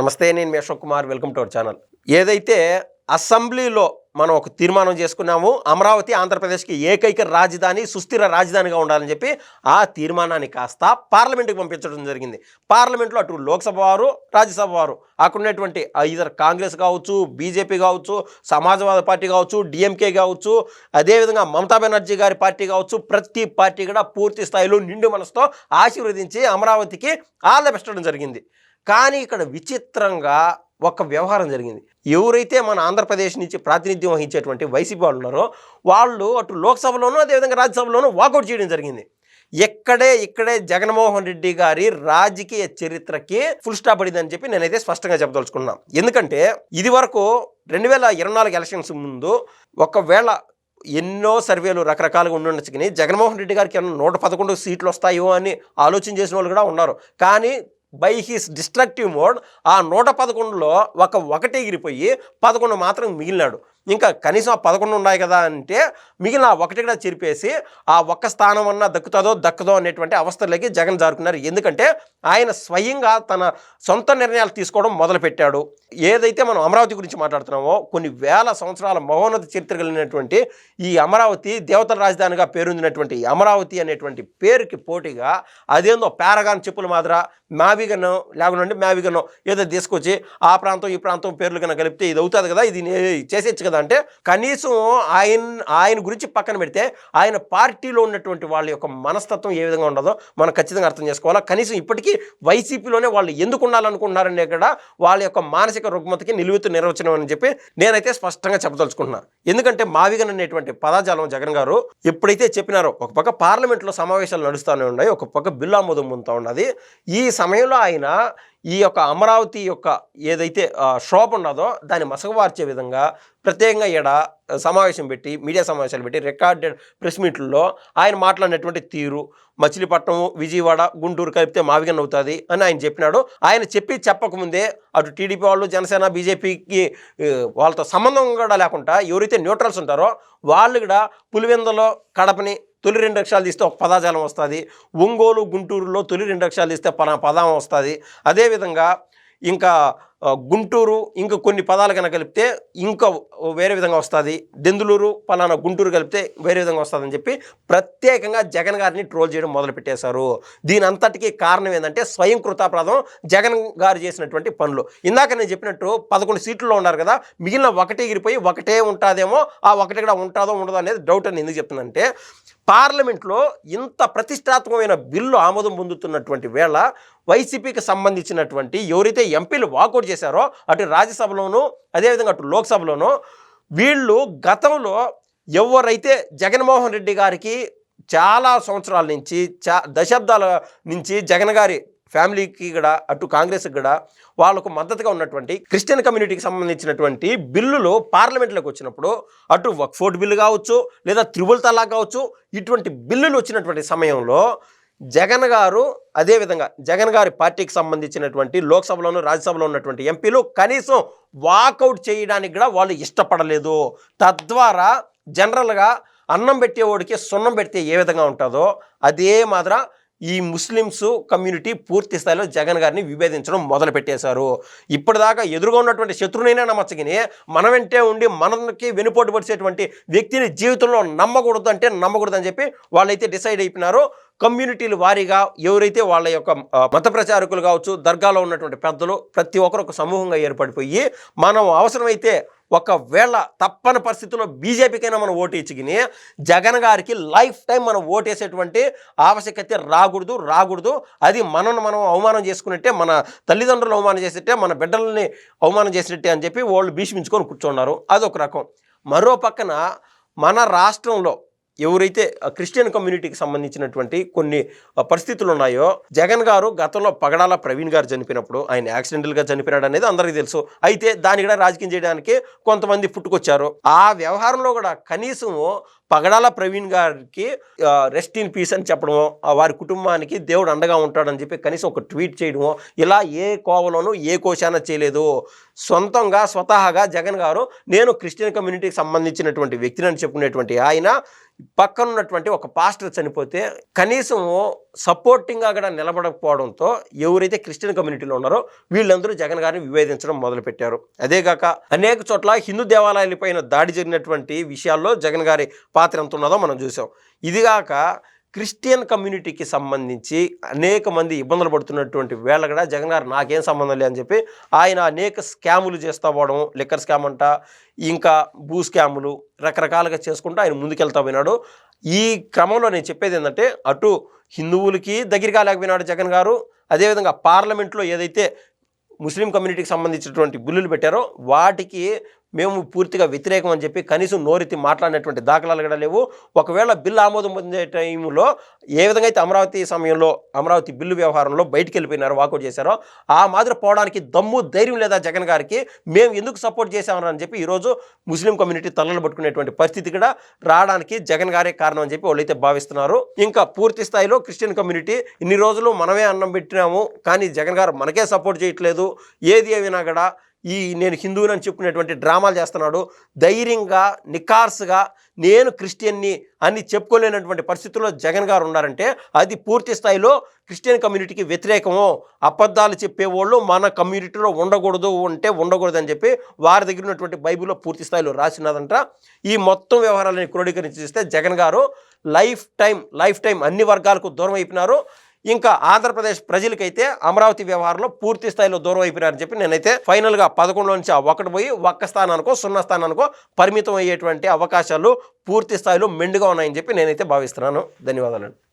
నమస్తే, నేను మీ Ashok Kumar. Welcome to our channel. ఏదైతే అసెంబ్లీలో మనం ఒక తీర్మానం చేసుకున్నాము, అమరావతి ఆంధ్రప్రదేశ్కి ఏకైక రాజధాని, సుస్థిర రాజధానిగా ఉండాలని చెప్పి ఆ తీర్మానాన్ని కాస్త పార్లమెంట్కి పంపించడం జరిగింది. పార్లమెంట్లో అటు లోక్సభ వారు, రాజ్యసభ వారు అక్కడ ఉన్నటువంటి ఇద్దరు కాంగ్రెస్ కావచ్చు, బీజేపీ కావచ్చు, సమాజ్వాదీ పార్టీ కావచ్చు, డిఎంకే కావచ్చు, అదేవిధంగా మమతా బెనర్జీ గారి పార్టీ కావచ్చు, ప్రతి పార్టీ కూడా పూర్తి స్థాయిలో నిండు మనసుతో ఆశీర్వదించి అమరావతికి ఆల్ ద బెస్ట్ అనడం జరిగింది. కానీ ఇక్కడ విచిత్రంగా ఒక వ్యవహారం జరిగింది. ఎవరైతే మన ఆంధ్రప్రదేశ్ నుంచి ప్రాతినిధ్యం వహించేటువంటి వైసీపీ వాళ్ళు ఉన్నారో వాళ్ళు అటు లోక్సభలోనూ అదేవిధంగా రాజ్యసభలోనూ వాకౌట్ చేయడం జరిగింది. ఇక్కడే జగన్మోహన్ రెడ్డి గారి రాజకీయ చరిత్రకి ఫుల్ స్టాప్ పడిందని చెప్పి నేనైతే స్పష్టంగా చెప్పదలుచుకున్నాను. ఎందుకంటే ఇది వరకు 2024 ఎలక్షన్స్ ముందు ఒకవేళ ఎన్నో సర్వేలు రకరకాలుగా ఉండొచ్చు, కానీ జగన్మోహన్ రెడ్డి గారికి 111 సీట్లు వస్తాయో అని ఆలోచన చేసిన వాళ్ళు కూడా ఉన్నారు. కానీ బై హిస్ డిస్ట్రక్టివ్ మోడ్ ఆ 111లో ఒకటి ఎగిరిపోయి 11 మాత్రం మిగిలినాడు. ఇంకా కనీసం ఆ 11 ఉన్నాయి కదా అంటే మిగిలిన ఒకటి కూడా చెరిపేసి ఆ ఒక్క స్థానం అన్నా దక్కదో అనేటువంటి అవస్థలకి జగన్ జారుకున్నారు. ఎందుకంటే ఆయన స్వయంగా తన సొంత నిర్ణయాలు తీసుకోవడం మొదలుపెట్టాడు. ఏదైతే మనం అమరావతి గురించి మాట్లాడుతున్నామో కొన్ని వేల సంవత్సరాల మహోన్నత చరిత్ర కలిగినటువంటి ఈ అమరావతి, దేవతల రాజధానిగా పేరొందినటువంటి అమరావతి అనేటువంటి పేరుకి పోటీగా అదేందో పారగాన్ చెప్పుల మాదిర మ్యావిగన్ లేకుండా మ్యావిగన్ ఏదో తీసుకొచ్చి ఆ ప్రాంతం ఈ ప్రాంతం పేర్లు కన్నా కలిపితే ఇది అవుతుంది కదా, ఇది చేసేచ్చు కదా అంటే కనీసం ఆయన గురించి పక్కన పెడితే ఆయన పార్టీలో ఉన్నటువంటి వాళ్ళ యొక్క మనస్తత్వం ఏ విధంగా ఉండదో మనం ఖచ్చితంగా అర్థం చేసుకోవాలా. కనీసం ఇప్పటికీ వైసీపీలోనే వాళ్ళు ఎందుకు ఉండాలనుకుంటున్నారనే కూడా వాళ్ళ యొక్క మానసిక రుగ్మతకి నిలువెత్తు నిర్వచనం అని చెప్పి నేనైతే స్పష్టంగా చెప్పదలుచుకుంటున్నాను. ఎందుకంటే మావిగన్ అనేటువంటి పదజాలం జగన్ గారు ఎప్పుడైతే చెప్పినారో ఒక పక్క పార్లమెంట్లో సమావేశాలు నడుస్తూనే ఉన్నాయి, ఒక పక్క బిల్లు ఆమోదం పొందుతూ ఉన్నది. ఈ సమయంలో ఆయన ఈ యొక్క అమరావతి యొక్క ఏదైతే షాప్ ఉన్నదో దాన్ని మసకవార్చే విధంగా ప్రత్యేకంగా సమావేశం పెట్టి మీడియా సమావేశాలు పెట్టి రికార్డెడ్ ప్రెస్ మీట్లలో ఆయన మాట్లాడినటువంటి తీరు, మచిలీపట్నం, విజయవాడ, గుంటూరు కలిపితే మావిగన్ అవుతుంది అని ఆయన చెప్పినాడు. ఆయన చెప్పకముందే అటు టీడీపీ వాళ్ళు, జనసేన, బీజేపీకి వాళ్ళతో సంబంధం కూడా లేకుండా ఎవరైతే న్యూట్రల్స్ ఉంటారో వాళ్ళు కూడా పులివెందులో కడపని తొలి 2 అక్షరాలు తీస్తే ఒక పదాజాలం వస్తుంది, ఒంగోలు, గుంటూరులో తొలి 2 అక్షరాలు తీస్తే పదం వస్తుంది, అదేవిధంగా ఇంకా గుంటూరు ఇంకా కొన్ని పదాలు కనుక కలిపితే ఇంకా వేరే విధంగా వస్తుంది, దెందులూరు పలానా గుంటూరు కలిపితే వేరే విధంగా వస్తుందని చెప్పి ప్రత్యేకంగా జగన్ గారిని ట్రోల్ చేయడం మొదలుపెట్టేశారు. దీని అంతటికీ కారణం ఏంటంటే స్వయం కృతాపరాధం జగన్ గారు చేసినటువంటి పనులు. ఇందాక నేను చెప్పినట్టు 11 సీట్లలో ఉన్నారు కదా, మిగిలిన ఒకటి ఎగిరిపోయి ఒకటే ఉంటుందేమో, ఆ ఒకటి కూడా ఉంటుందో ఉండదో అనేది డౌట్ అని ఎందుకు చెప్తున్నానంటే పార్లమెంట్లో ఇంత ప్రతిష్టాత్మకమైన బిల్లు ఆమోదం పొందుతున్నటువంటి వేళ వైసీపీకి సంబంధించినటువంటి ఎవరైతే ఎంపీలు వాకౌట్ చేశారో అటు రాజ్యసభలోనూ అదేవిధంగా అటు లోక్సభలోనూ వీళ్ళు గతంలో ఎవరైతే జగన్మోహన్ రెడ్డి గారికి చాలా సంవత్సరాల నుంచి దశాబ్దాల నుంచి జగన్ గారి ఫ్యామిలీకి కూడా అటు కాంగ్రెస్కి కూడా వాళ్ళకు మద్దతుగా ఉన్నటువంటి క్రిస్టియన్ కమ్యూనిటీకి సంబంధించినటువంటి బిల్లులు పార్లమెంట్లోకి వచ్చినప్పుడు అటు వక్ఫ్ బిల్లు కావచ్చు లేదా త్రిపుల్ తలాక్ కావచ్చు, ఇటువంటి బిల్లులు వచ్చినటువంటి సమయంలో జగన్ గారు అదేవిధంగా జగన్ గారి పార్టీకి సంబంధించినటువంటి లోక్సభలోను రాజ్యసభలో ఉన్నటువంటి ఎంపీలు కనీసం వాకౌట్ చేయడానికి కూడా వాళ్ళు ఇష్టపడలేదు. తద్వారా జనరల్గా అన్నం పెట్టేవాడికి సున్నం పెడితే ఏ విధంగా ఉంటుందో అదే మాదిర ఈ ముస్లిమ్స్ కమ్యూనిటీ పూర్తి స్థాయిలో జగన్ గారిని విభేదించడం మొదలుపెట్టేశారు. ఇప్పటిదాకా ఎదురుగా ఉన్నటువంటి శత్రువునైనా నమ్మచ్చగిని మన వెంటే ఉండి మనకి వెనుపోటు పడిచేటువంటి వ్యక్తిని జీవితంలో నమ్మకూడదు అని చెప్పి వాళ్ళైతే డిసైడ్ అయిపోయినారు. కమ్యూనిటీలు వారీగా ఎవరైతే వాళ్ళ యొక్క మత ప్రచారకులు కావచ్చు, దర్గాలో ఉన్నటువంటి పెద్దలు ప్రతి ఒక్కరు ఒక సమూహంగా ఏర్పడిపోయి మనం అవసరమైతే ఒకవేళ తప్పని పరిస్థితుల్లో బీజేపీకైనా మనం ఓటు ఇచ్చుకుని జగన్ గారికి లైఫ్ టైం మనం ఓటేసేటువంటి ఆవశ్యకత రాకూడదు. అది మనం అవమానం చేసుకున్నట్టే, మన తల్లిదండ్రులు అవమానం చేసినట్టే, మన బిడ్డలని అవమానం చేసినట్టే అని చెప్పి వాళ్ళు భీష్మించుకొని కూర్చున్నారు. అదొక రకం. మరో పక్కన మన రాష్ట్రంలో ఎవరైతే క్రిస్టియన్ కమ్యూనిటీకి సంబంధించినటువంటి కొన్ని పరిస్థితులు ఉన్నాయో, జగన్ గారు గతంలో పగడాల ప్రవీణ్ గారు చనిపోయినప్పుడు ఆయన యాక్సిడెంటల్గా చనిపోయాడు అనేది అందరికీ తెలుసు. అయితే దాన్ని కూడా రాజకీయం చేయడానికి కొంతమంది పుట్టుకొచ్చారు. ఆ వ్యవహారంలో కూడా కనీసం పగడాల ప్రవీణ్ గారికి రెస్ట్ ఇన్ పీస్ అని చెప్పడమో, వారి కుటుంబానికి దేవుడు అండగా ఉంటాడని చెప్పి కనీసం ఒక ట్వీట్ చేయడమో, ఇలా ఏ కోవలోనూ ఏ కోశాన చేయలేదు. స్వతహాగా జగన్ గారు నేను క్రిస్టియన్ కమ్యూనిటీకి సంబంధించినటువంటి వ్యక్తిని అని చెప్పుకునేటువంటి ఆయన పక్కన ఉన్నటువంటి ఒక పాస్టర్ చనిపోతే కనీసం సపోర్టింగ్గా కూడా నిలబడకపోవడంతో ఎవరైతే క్రిస్టియన్ కమ్యూనిటీలో ఉన్నారో వీళ్ళందరూ జగన్ గారిని వివేదించడం మొదలుపెట్టారు. అదేగాక అనేక చోట్ల హిందూ దేవాలయాలపైన దాడి జరిగినటువంటి విషయాల్లో జగన్ గారి పాత్ర ఎంత ఉన్నదో మనం చూసాం. ఇదిగాక క్రిస్టియన్ కమ్యూనిటీకి సంబంధించి అనేక మంది ఇబ్బందులు పడుతున్నటువంటి వేళ కూడా జగన్ గారు నాకేం సంబంధం లేదని చెప్పి ఆయన అనేక స్కాములు చేస్తూ పోవడం, లిక్కర్ స్కామ్ అంట, ఇంకా భూ స్కాములు రకరకాలుగా చేసుకుంటూ ఆయన ముందుకెళ్తా పోయినాడు. ఈ క్రమంలో నేను చెప్పేది ఏంటంటే అటు హిందువులకి దగ్గరగా లేకపోయినాడు జగన్ గారు, అదేవిధంగా పార్లమెంట్లో ఏదైతే ముస్లిం కమ్యూనిటీకి సంబంధించినటువంటి బిల్లులు పెట్టారో వాటికి మేము పూర్తిగా వ్యతిరేకం అని చెప్పి కనీసం నోరెత్తి మాట్లాడినటువంటి దాఖలాలు కూడా లేవు. ఒకవేళ బిల్లు ఆమోదం పొందే టైంలో ఏ విధంగా అయితే అమరావతి సమయంలో అమరావతి బిల్లు వ్యవహారంలో బయటికి వెళ్ళిపోయినారో, వాకౌట్ చేశారో, ఆ మాదిరి పోవడానికి దమ్ము ధైర్యం లేదా జగన్ గారికి, మేము ఎందుకు సపోర్ట్ చేసామని చెప్పి ఈరోజు ముస్లిం కమ్యూనిటీ తలలు పట్టుకునేటువంటి పరిస్థితి కూడా రావడానికి జగన్ గారే కారణం అని చెప్పి వాళ్ళైతే భావిస్తున్నారు. ఇంకా పూర్తి స్థాయిలో క్రిస్టియన్ కమ్యూనిటీ ఇన్ని రోజులు మనమే అన్నం పెట్టినాము కానీ జగన్ గారు మనకే సపోర్ట్ చేయట్లేదు, ఏది ఏమైనా కూడా నేను హిందువునని చెప్పుకునేటువంటి డ్రామాలు చేస్తున్నాడు, ధైర్యంగా నికార్సుగా నేను క్రిస్టియన్ని అని చెప్పుకోలేనటువంటి పరిస్థితుల్లో జగన్ గారు ఉన్నారంటే అది పూర్తి స్థాయిలో క్రిస్టియన్ కమ్యూనిటీకి వ్యతిరేకమో, అబద్ధాలు చెప్పేవాళ్ళు మన కమ్యూనిటీలో ఉండకూడదు అని చెప్పి వారి దగ్గర ఉన్నటువంటి బైబిల్లో పూర్తి స్థాయిలో రాసినదంట. ఈ మొత్తం వ్యవహారాలను క్రోడీకరించి జగన్ గారు లైఫ్ టైం అన్ని వర్గాలకు దూరం అయిపోయినారు. ఇంకా ఆంధ్రప్రదేశ్ ప్రజలకైతే అమరావతి వ్యవహారంలో పూర్తి స్థాయిలో దూరం అయిపోయారని చెప్పి నేనైతే ఫైనల్గా 11 నుంచి 1 పోయి 1 స్థానానికో 0 స్థానానికో పరిమితం అయ్యేటువంటి అవకాశాలు పూర్తి స్థాయిలో మెండుగా ఉన్నాయని చెప్పి నేనైతే భావిస్తున్నాను. ధన్యవాదాలు.